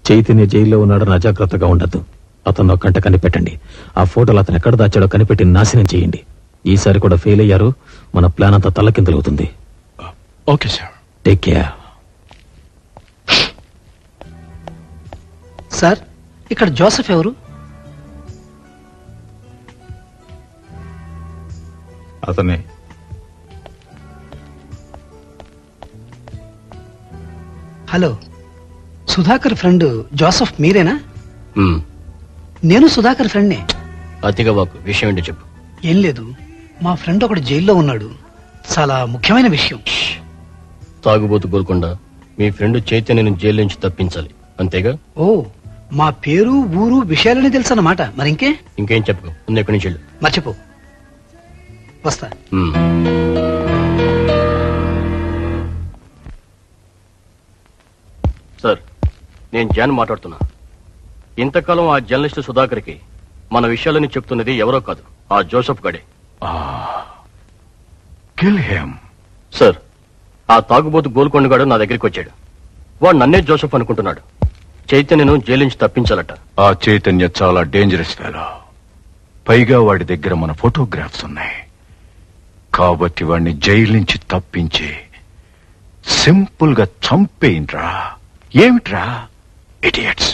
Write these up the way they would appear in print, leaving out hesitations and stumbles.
చైతన్య జైల్లో ఉన్నాడని అజాగ్రత్తగా ఉండద్దు. అతను కంట కనిపెట్టండి. ఆ ఫోటోలు అతను ఎక్కడ దాచాడో కనిపెట్టి నాశనం చేయండి. ఈసారి కూడా ఫెయిల్ అయ్యారు, మన ప్లాన్ అంతా తల్లకిందులవుతుంది. Okay sir. Take care. Sir, ఇక్కడ జోసెఫ్ ఎవరు? అతనే. హలో, సుధాకర్ ఫ్రెండ్ జోసెఫ్ మీరేనా? నేను సుధాకర్ ఫ్రెండ్నే. అతిగా వాకు విషయం ఏంటో చెప్పు. ఏం లేదు, మా ఫ్రెండ్ ఒకడు జైల్లో ఉన్నాడు. చాలా ముఖ్యమైన విషయం. తాగుబోతు గోల్కొండ మీ ఫ్రెండ్ చైతన్యను జైలు నుంచి తప్పించాలి, అంతేగా? ఓ, మా పేరు ఊరు విషయాలని తెలుసు అన్నమాట. మరింకే? ఇంకేం చెప్పు, ముందు ఎక్కడి నుంచి వెళ్ళు. మర్చిపో, వస్తా. సార్, నేను జాన్ మాట్లాడుతున్నా. ఇంతకాలం ఆ జర్నలిస్ట్ సుధాకర్కి మన విషయాలని చెప్తున్నది ఎవరో కాదు, ఆ జోసెఫ్ గడే. సార్, ఆ తాగుబోతు గోల్కొండగాడు నా దగ్గరికి వచ్చాడు. వాడు నన్నే జోసెఫ్ అనుకుంటున్నాడు. చైతన్యను జైలు నుంచి తప్పించాలట. ఆ చైతన్య చాలా డేంజరస్ ఫెలో. పైగా వాడి దగ్గర మన ఫోటోగ్రాఫ్స్ ఉన్నాయి. కాబట్టి వాడిని జైలు నుంచి తప్పించి సింపుల్ గా చంపేయండ్రా. ఏమిట్రా ఇడియట్స్.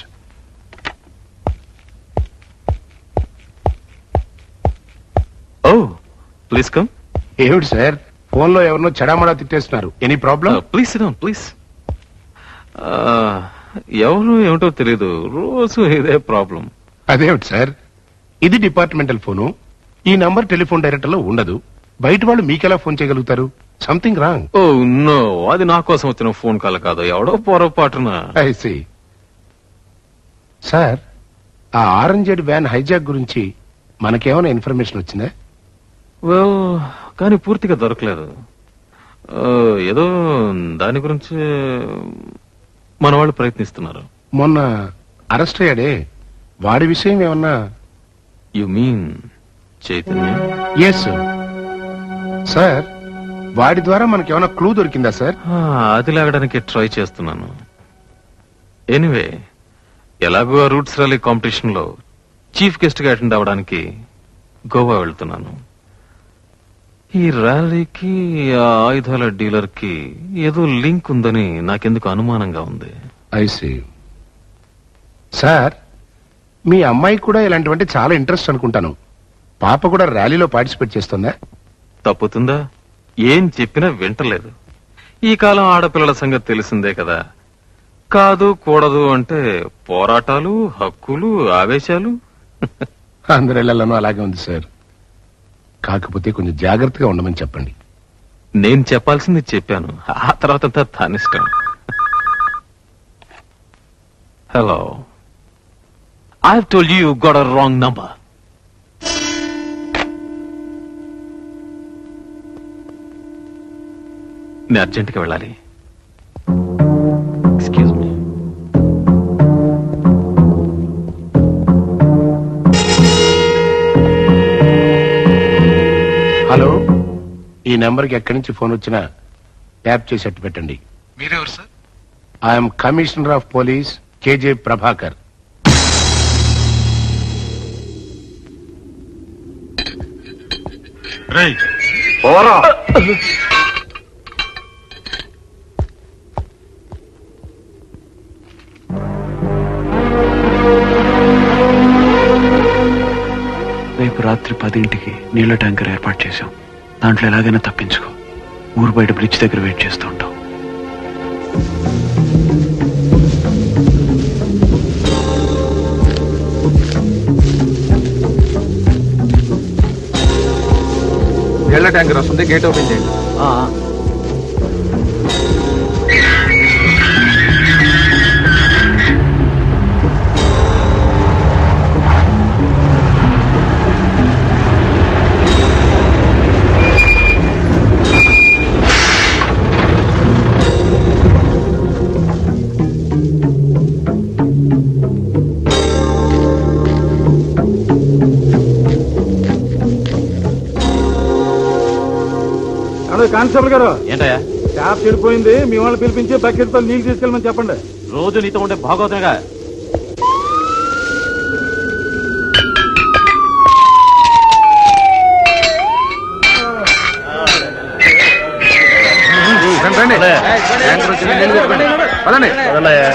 Oh, please come. ఏమిటి సార్, ఫోన్ లో ఎవరినో చెడామడా తిట్టేస్తున్నారు. Any problem? Please sit down, please. ఎవరు ఏమిటో తెలీదు, రోజు ఇదే ప్రాబ్లం. అదేమిటి సార్, ఇది డిపార్ట్మెంటల్ ఫోను. ఈ నంబర్ టెలిఫోన్ డైరెక్టర్ లో ఉండదు. బయట వాళ్ళు మీకెలా ఫోన్ చేయగలుగుతారు? Something wrong. ఓ నో, అది నా కోసం వచ్చిన ఫోన్ కాల్ కాదు, ఎవడో పొరపాటున. I see. సార్, ఆ ఆరెంజెడ్ వ్యాన్ హైజాక్ గురించి మనకేమైనా ఇన్ఫర్మేషన్ వచ్చిందా? కానీ పూర్తిగా దొరకలేదు. ఏదో దాని గురించి మన వాళ్ళు ప్రయత్నిస్తున్నారు. మొన్న అరెస్ట్ అయ్యాడే, వాడి విషయం ఏమన్నా? You mean Chaitanya? Yes sir. వాడి ద్వారా మనకేమైనా క్లూ దొరికిందా సార్? అది లాగడానికి ట్రై చేస్తున్నాను. ఎనీవే, ఎలాగో రూట్స్ ర్యాలీ కాంపిటీషన్ లో చీఫ్ గెస్ట్ గా అటెండ్ అవ్వడానికి గోవా వెళ్తున్నాను. ఈ ర్యాలీకి ఆ ఆయుధాల డీలర్ కి ఏదో లింక్ ఉందని నాకెందుకు అనుమానంగా ఉంది. I see. సార్, మీ అమ్మాయి కూడా ఇలాంటివంటే చాలా ఇంట్రెస్ట్ అనుకుంటాను. పాప కూడా ర్యాలీలో పార్టిసిపేట్ చేస్తుందా? తప్పుతుందా? ఏం చెప్పినా వింటలేదు. ఈ కాలం ఆడపిల్లల సంగతి తెలిసిందే కదా. కాదు కూడదు అంటే పోరాటాలు, హక్కులు, ఆవేశాలు. అందరిళ్లలోనూ అలాగే ఉంది సార్. కాకపోతే కొంచెం జాగ్రత్తగా ఉండమని చెప్పండి. నేను చెప్పాల్సింది చెప్పాను, ఆ తర్వాత అంతా తానిష్టం. Hello, I have told you got a wrong number. నేను అర్జెంట్గా వెళ్ళాలి. Excuse me. హలో, ఈ నెంబర్కి ఎక్కడి నుంచి ఫోన్ వచ్చినా ట్యాప్ చేసేట్టు పెట్టండి. మీరెవరు sir? I'm commissioner of police KJ Prabhakar. రేపు రాత్రి 10ంటికి నీళ్ల ట్యాంకర్ ఏర్పాటు చేశాం. దాంట్లో ఎలాగైనా తప్పించుకో. ఊరు బయట బ్రిడ్జ్ దగ్గర వెయిట్ చేస్తూ ఉంటాం. నీళ్ల ట్యాంకర్ వస్తుంది, గేట్ ఓపెన్ చేయండి. కానిస్టేబుల్ గారు, ఏంటయ్యా? ట్యాప్ చెడిపోయింది, మీ వాళ్ళు పిలిపించి బకెట్ తో నీళ్లు తీసుకెళ్ళమని చెప్పండి. రోజు నీతో ఉంటే బాగోతుందిగా. రండి ట్యాంకర్ వచ్చింది నీళ్ళు కొట్టుకోండి పదండి పదవయ్యా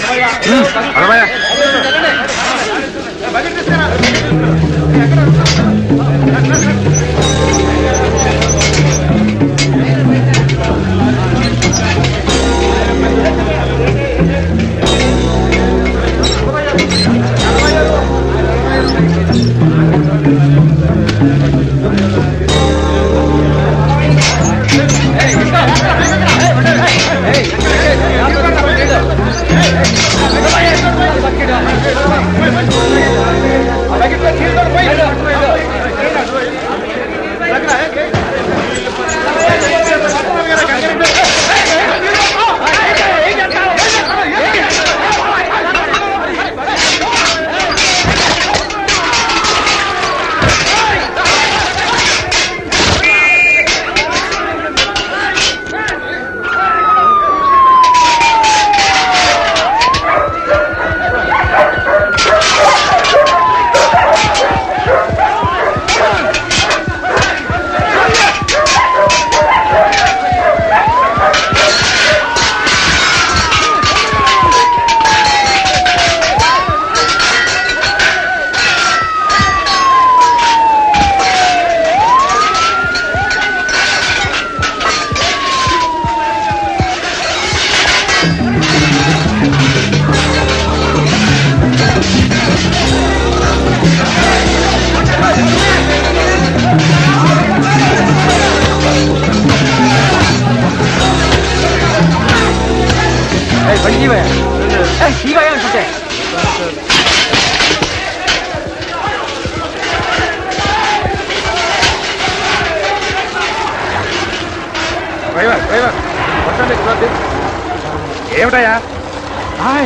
ఏమిటయ్యా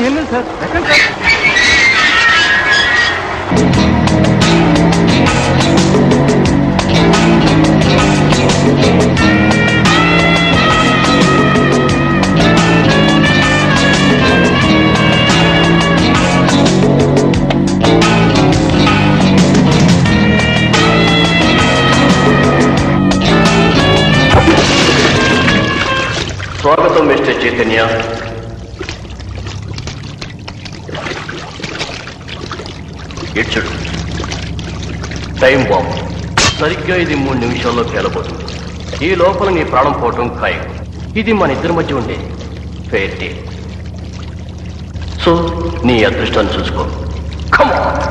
ఏం లేదు సార్ ఎక్కండి సార్ స్వాగతం మిస్టర్ చైతన్య. ఇచ్చుడు టైం బాంబ్ సరిగ్గా ఇది 3 నిమిషాల్లో పేలబోతుంది. ఈ లోపల నీ ప్రాణం పోవటం ఖాయం. ఇది మన ఇద్దరి మధ్య ఉండే ఫెయిర్ డే. సో నీ అదృష్టాన్ని చూసుకో. Come on.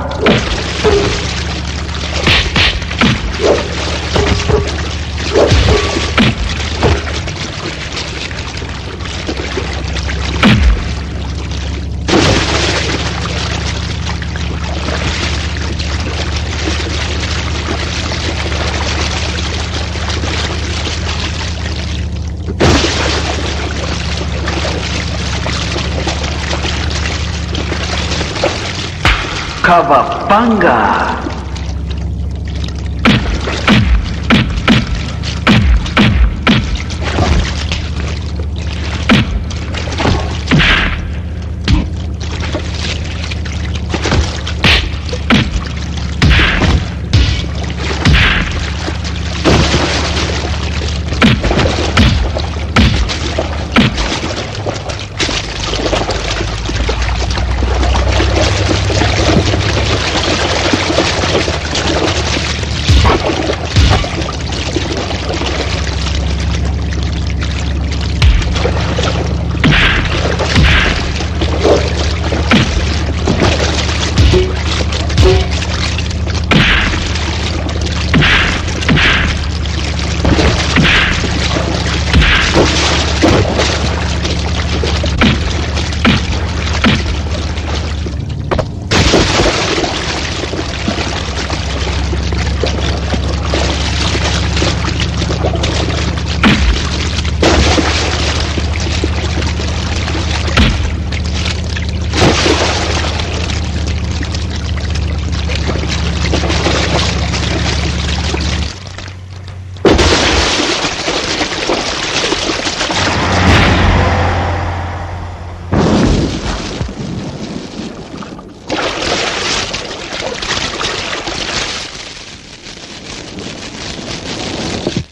Kawabanga.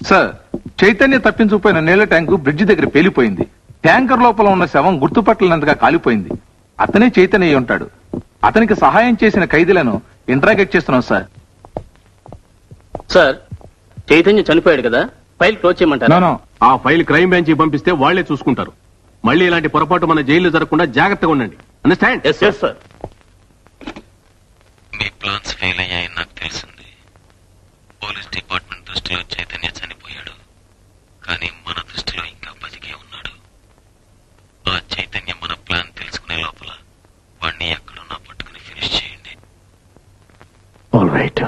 Sir Chaitanya తప్పించుకుపోయిన నీళ్ల ట్యాంకు బ్రిడ్జి దగ్గర పేలిపోయింది. ట్యాంకర్ లోపల ఉన్న శవం గుర్తుపట్టలేనంతగా కాలిపోయింది. అతనే చైతన్య ఉంటాడు. అతనికి సహాయం చేసిన ఖైదీలను ఇంట్రాగేట్ చేస్తున్నాం సార్. సార్, చైతన్య చనిపోయాడు కదా, ఫైల్ క్లోజ్ చేయమంటారా? ఆ ఫైల్ క్రైమ్ బ్రాంచ్ పంపిస్తే వాళ్లే చూసుకుంటారు. మళ్ళీ ఇలాంటి పొరపాటు మన జైల్లో జరగకుండా జాగ్రత్తగా ఉండండి. అండర్స్టాండ్? Yes sir. మీ ప్లాన్స్ ఫెయిల్ అయ్యాయని నాకు తెలిసింది. పోలీస్ డిపార్ట్మెంట్ దృష్టిలో చైతన్య చనిపోయాడు, కానీ మన దృష్టిలో ఇంకా బతికే ఉన్నాడు. ఆ చైతన్య మన ప్లాన్ తెలుసుకునే లోపల వాడిని ఎక్కడున్నా పట్టుకుని ఫినిష్ చేయండి. All right.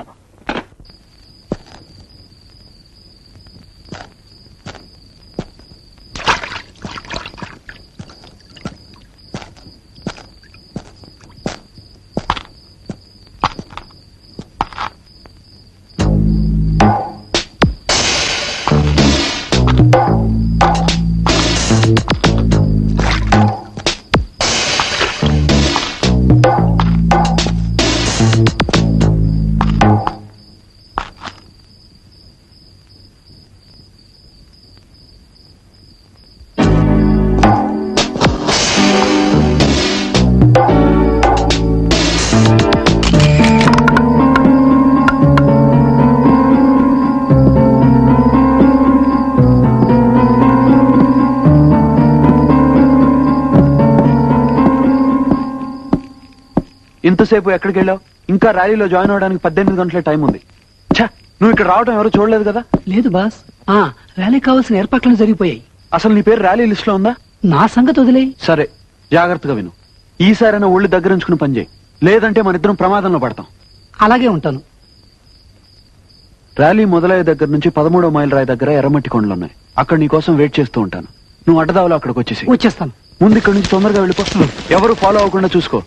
ఇంతసేపు ఎక్కడికి వెళ్ళావు? ఇంకా ర్యాలీలో జాయిన్ అవడానికి 18 గంటల టైం ఉంది. నువ్వు ఇక్కడ రావడం ఎవరు చూడలేదు కదా? లేదు బాస్, ర్యాలీ కావాల్సిన ఏర్పాట్లు జరిగిపోయాయి. అసలు నీ పేరు ర్యాలీ లిస్ట్ లో ఉందా? నా సంగతి వదిలే. సరే, జాగ్రత్తగా విను. ఈసారైనా ఒళ్ళు దగ్గరించుకుని పనిచేయి, లేదంటే మన ఇద్దరం ప్రమాదంలో పడతాం. అలాగే ఉంటాను. ర్యాలీ మొదలయ్యే దగ్గర నుంచి 13వ మైల్ రాయి దగ్గర ఎర్రమట్టి కొండలు ఉన్నాయి. అక్కడ నీ కోసం వెయిట్ చేస్తూ ఉంటాను. నువ్వు అడ్డదావులో అక్కడికి వచ్చేస్తాను. వచ్చేస్తాను. ముందు ఇక్కడ నుంచి తొందరగా వెళ్ళిపో. ఎవరు ఫాలో అవ్వకుండా చూసుకో.